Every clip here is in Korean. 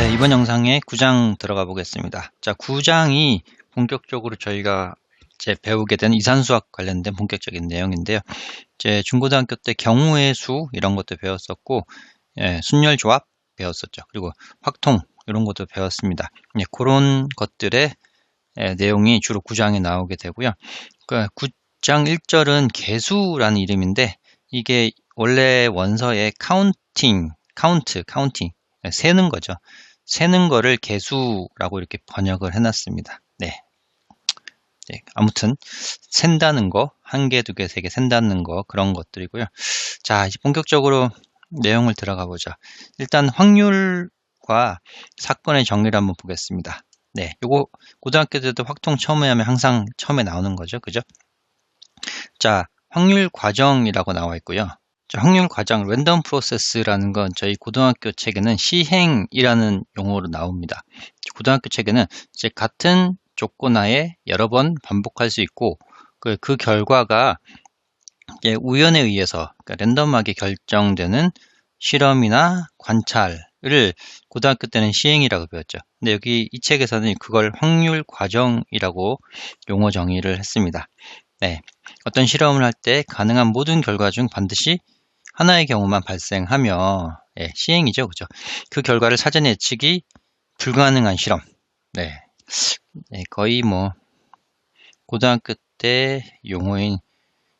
네, 이번 영상에 9장 들어가 보겠습니다. 자, 9장이 본격적으로 저희가 이제 배우게 된 이산수학 관련된 본격적인 내용인데요. 이제 중고등학교 때 경우의 수 이런 것도 배웠었고, 순열조합 배웠었죠. 그리고 확통 이런 것도 배웠습니다. 그런 것들의 내용이 주로 9장에 나오게 되고요. 그러니까 9장 1절은 개수라는 이름인데, 이게 원래 원서에 카운팅, 세는 거죠. 세는 거를 개수라고 이렇게 번역을 해놨습니다. 네. 아무튼 센다는 거, 한 개, 두 개, 세 개 센다는 거 그런 것들이고요. 자, 이제 본격적으로 내용을 들어가 보죠. 일단 확률과 사건의 정의를 한번 보겠습니다. 네, 요거 고등학교 때도 확통 처음에 하면 항상 처음에 나오는 거죠, 그죠? 자, 확률 과정이라고 나와 있고요. 확률 과정, 랜덤 프로세스라는 건 저희 고등학교 책에는 시행이라는 용어로 나옵니다. 고등학교 책에는 이제 같은 조건 하에 여러 번 반복할 수 있고, 그 결과가 이제 우연에 의해서, 그러니까 랜덤하게 결정되는 실험이나 관찰을 고등학교 때는 시행이라고 배웠죠. 근데 여기 이 책에서는 그걸 확률 과정이라고 용어 정의를 했습니다. 네, 어떤 실험을 할 때 가능한 모든 결과 중 반드시 하나의 경우만 발생하며 시행이죠, 그죠? 그 결과를 사전에 예측이 불가능한 실험. 네, 거의 뭐 고등학교 때 용어인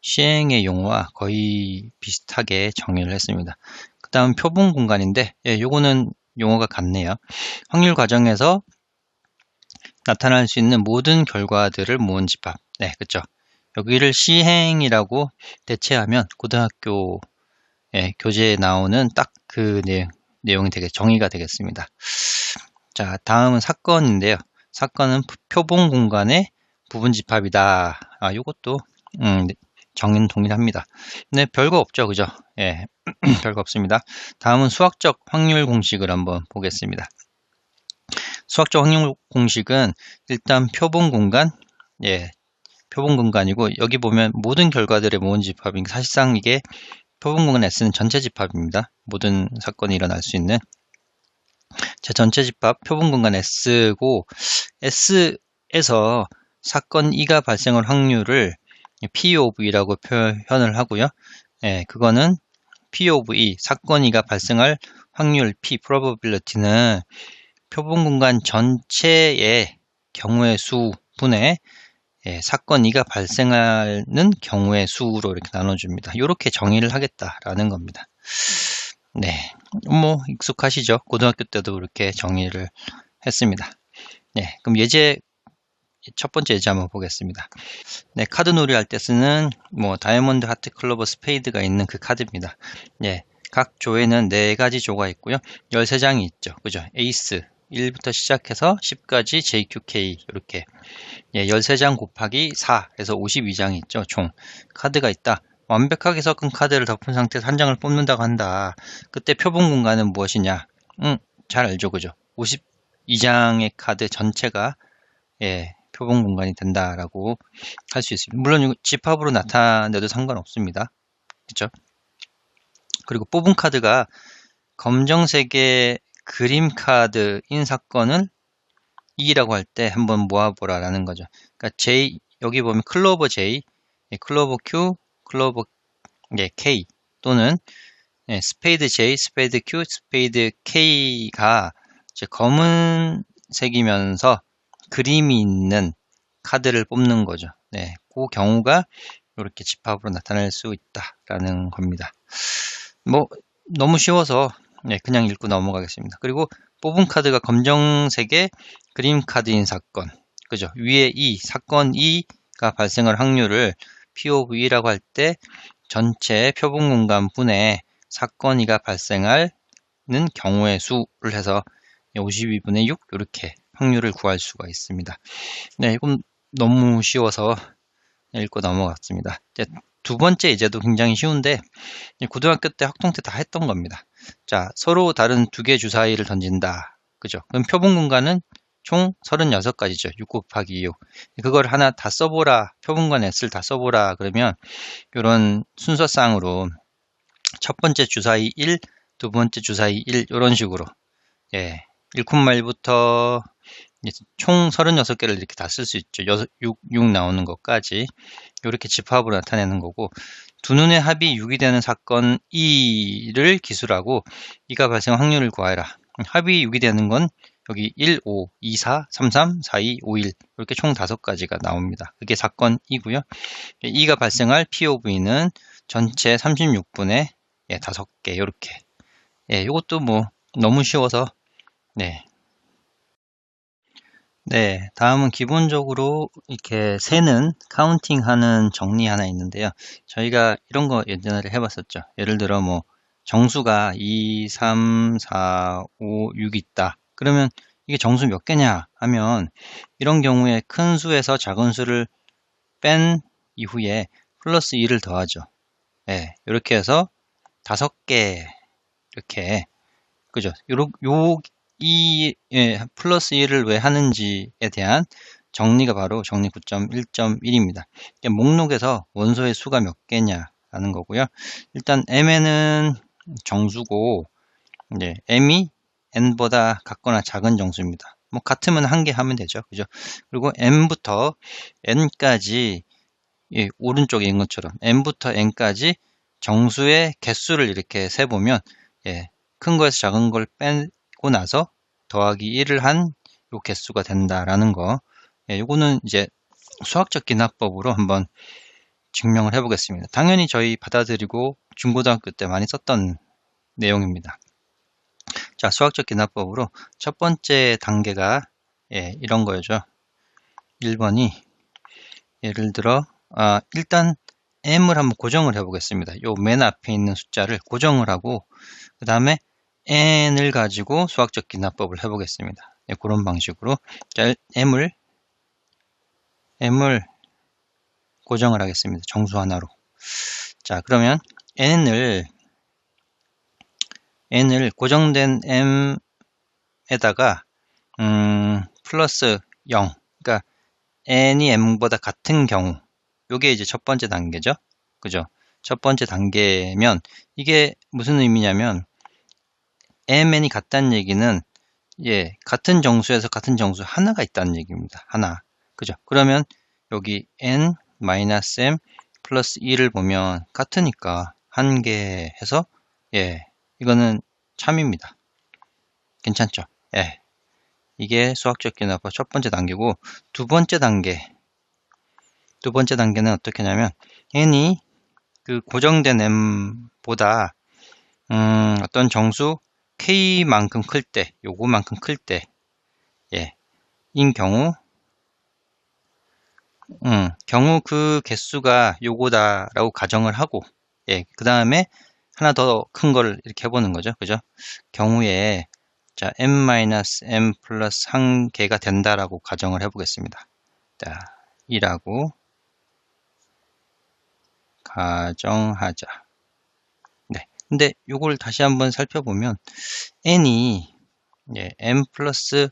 시행의 용어와 거의 비슷하게 정의를 했습니다. 그 다음 표본 공간인데, 요거는 용어가 같네요. 확률 과정에서 나타날 수 있는 모든 결과들을 모은 집합. 네, 그렇죠. 여기를 시행이라고 대체하면 고등학교 교재에 나오는 딱 그 내용이 정의가 되겠습니다. 자, 다음은 사건인데요. 사건은 표본 공간의 부분 집합이다. 요것도 정의는 동일합니다. 네, 별거 없죠, 그죠? 별거 없습니다. 다음은 수학적 확률 공식을 한번 보겠습니다. 수학적 확률 공식은 일단 표본 공간, 표본 공간이고, 여기 보면 모든 결과들의 모은 집합인 사실상 이게 표본 공간 S는 전체 집합입니다. 모든 사건이 일어날 수 있는 전체 집합 표본 공간 S고, S에서 사건 E가 발생할 확률을 P of E라고 표현을 하고요. 그거는 P of E, 사건 E가 발생할 확률 P, probability는 표본 공간 전체의 경우의 수 분의 사건 E가 발생하는 경우의 수로 이렇게 나눠줍니다. 이렇게 정의를 하겠다라는 겁니다. 네, 뭐 익숙하시죠? 고등학교 때도 그렇게 정의를 했습니다. 네, 그럼 첫 번째 예제 한번 보겠습니다. 네, 카드 놀이 할 때 쓰는 뭐 다이아몬드, 하트, 클로버, 스페이드가 있는 그 카드입니다. 각 조에는 4가지 조가 있고요. 13장이 있죠. 그죠? 에이스 1부터 시작해서 10까지 JQK 이렇게 13장 곱하기 4에서 52장이 있죠. 총 카드가 있다. 완벽하게 섞은 카드를 덮은 상태에서 한 장을 뽑는다고 한다. 그때 표본 공간은 무엇이냐? 잘 알죠, 그죠? 52장의 카드 전체가 표본 공간이 된다라고 할 수 있습니다. 물론 이거 집합으로 나타내도 상관없습니다. 그렇죠? 그리고 뽑은 카드가 검정색의 그림 카드인 사건을 E라고 할 때 한번 모아보라라는 거죠. 그러니까 J, 여기 보면 클로버 J, 클로버 Q, 클로버 K 또는 스페이드 J, 스페이드 Q, 스페이드 K가 이제 검은색이면서 그림이 있는 카드를 뽑는 거죠. 그 경우가 이렇게 집합으로 나타날 수 있다라는 겁니다. 뭐 너무 쉬워서 그냥 읽고 넘어가겠습니다. 그리고 뽑은 카드가 검정색의 그림 카드인 사건, 그죠? 위에 사건 E가 발생할 확률을 P of E라고 할 때 전체 표본 공간 분의 사건 E가 발생하는 경우의 수를 해서 52분의 6 이렇게 확률을 구할 수가 있습니다. 이건 너무 쉬워서 읽고 넘어갔습니다. 이제 두 번째 예제도 굉장히 쉬운데 고등학교 때 확통 때 다 했던 겁니다. 자, 서로 다른 2개 주사위를 던진다. 그죠? 그럼 표본 공간은 총 36가지죠. 6 곱하기 6. 그걸 하나 다 써보라. 표본 공간 S를 다 써보라. 그러면 이런 순서상으로 첫 번째 주사위 1, 두 번째 주사위 1 이런 식으로 1콤마일부터 총 36개를 이렇게 다 쓸 수 있죠. 6 나오는 것까지 이렇게 집합으로 나타내는 거고, 두 눈의 합이 6이 되는 사건 2를 기술하고 2가 발생한 확률을 구하여라. 합이 6이 되는 건 여기 1, 5, 2, 4, 3, 3, 4, 2, 5, 1 이렇게 총 5가지가 나옵니다. 그게 사건 2고요. 2가 발생할 POV는 전체 36분의 5개 이렇게. 이것도 뭐 너무 쉬워서 네. 네, 다음은 기본적으로 이렇게 세는 카운팅하는 정리 하나 있는데요. 저희가 이런 거 예전에 해봤었죠. 예를 들어 뭐 정수가 2, 3, 4, 5, 6 있다. 그러면 이게 정수 몇 개냐 하면 이런 경우에 큰 수에서 작은 수를 뺀 이후에 플러스 2를 더하죠. 네, 이렇게 해서 5개 이렇게 그죠? 이 플러스 1을 왜 하는지에 대한 정리가 바로 정리 9.1.1입니다. 목록에서 원소의 수가 몇 개냐라는 거고요. 일단 mn은 정수고 이제 m이 n보다 같거나 작은 정수입니다. 뭐 같으면 한 개 하면 되죠. 그죠? 그리고 m부터 n까지 오른쪽에 있는 것처럼 m부터 n까지 정수의 개수를 이렇게 세보면 큰 거에서 작은 걸 빼고 나서 더하기 1을 한 요 개수가 된다라는 거. 요거는 이제 수학적 기납법으로 한번 증명을 해 보겠습니다. 당연히 저희 받아들이고 중고등학교 때 많이 썼던 내용입니다. 자, 수학적 기납법으로 첫 번째 단계가 이런 거죠. 1번이 예를 들어 일단 m을 한번 고정을 해 보겠습니다. 요 맨 앞에 있는 숫자를 고정을 하고 그 다음에 n을 가지고 수학적 기납법을 해보겠습니다. 그런 방식으로 자, m을 고정을 하겠습니다. 정수 하나로. 자, 그러면 n을 고정된 m에다가 플러스 0, 그러니까 n이 m보다 같은 경우, 요게 이제 첫 번째 단계죠. 그죠? 첫 번째 단계면 이게 무슨 의미냐면 mn이 같다는 얘기는 같은 정수에서 같은 정수 하나가 있다는 얘기입니다. 하나. 그죠? 그러면 여기 n-m 플러스 2를 보면 같으니까 한 개 해서 이거는 참입니다. 괜찮죠? 이게 수학적 기납법 첫 번째 단계고 두 번째 단계는 어떻게 하냐면 n이 그 고정된 m보다 어떤 정수 k만큼 클 때, 요거만큼 클 때, 인 경우 그 개수가 요거다라고 가정을 하고, 그 다음에 하나 더 큰 걸 이렇게 해보는 거죠. 그죠? 경우에, 자, m-m 플러스 한 개가 된다라고 가정을 해보겠습니다. 자, 2라고 가정하자. 네. 근데 요걸 다시 한번 살펴보면, n이, m 플러스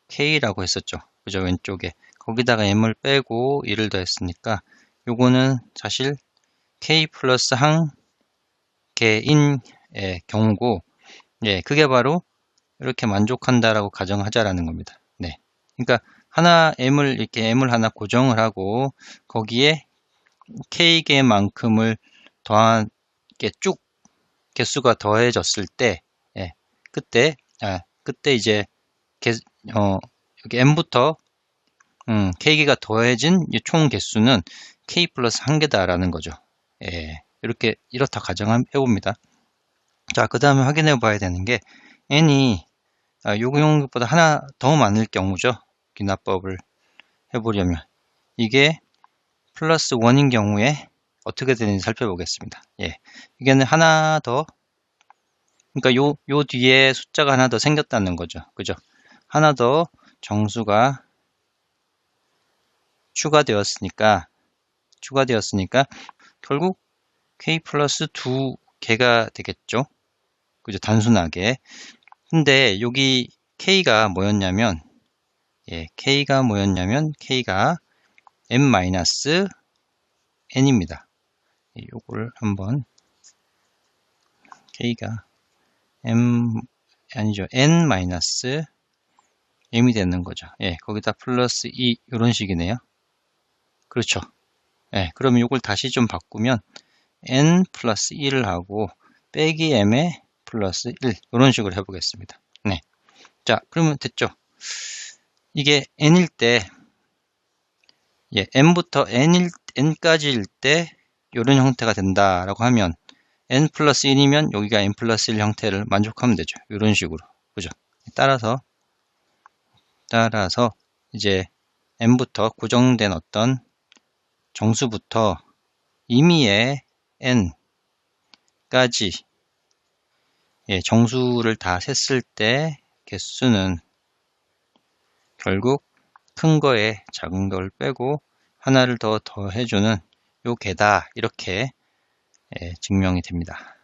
k라고 했었죠. 그죠? 왼쪽에. 거기다가 m을 빼고 2를 더했으니까 요거는 사실 k 플러스 한 개인 경우고 그게 바로 이렇게 만족한다라고 가정하자라는 겁니다. 네. 그러니까 m을 하나 고정을 하고 거기에 k개만큼을 더한 게 쭉 개수가 더해졌을 때 그때 이제 여기 m부터 k개가 더해진 이 총 개수는 k 플러스 한 개다라는 거죠. 이렇다 가정해 봅니다. 자, 그 다음에 확인해 봐야 되는 게 n이 요구용보다 하나 더 많을 경우죠. 기납법을 해보려면 이게 플러스 1인 경우에 어떻게 되는지 살펴보겠습니다. 이게는 하나 더, 그러니까 요 뒤에 숫자가 하나 더 생겼다는 거죠. 그죠? 하나 더 정수가 추가되었으니까 결국 k 플러스 2개가 되겠죠. 그죠? 단순하게. 근데 여기 k가 뭐였냐면 k가 m-n입니다. 요걸 한번 k가 아니죠. n 마이너스 m이 되는 거죠. 예, 거기다 플러스 2 이런 식이네요. 그렇죠. 예, 그러면 이걸 다시 좀 바꾸면 n 플러스 1을 하고 빼기 m에 플러스 1 이런 식으로 해보겠습니다. 네, 자 그러면 됐죠. 이게 n일 때 예, m부터 n까지일 때 이런 형태가 된다라고 하면 n 플러스 1이면 여기가 n 플러스 1 형태를 만족하면 되죠. 이런 식으로. 그죠? 따라서 이제 n부터 고정된 어떤 정수부터 임의의 n까지 예, 정수를 다 셌을 때 개수는 결국 큰 거에 작은 걸 빼고 하나를 더 더해주는 요 개다 이렇게 예, 증명이 됩니다.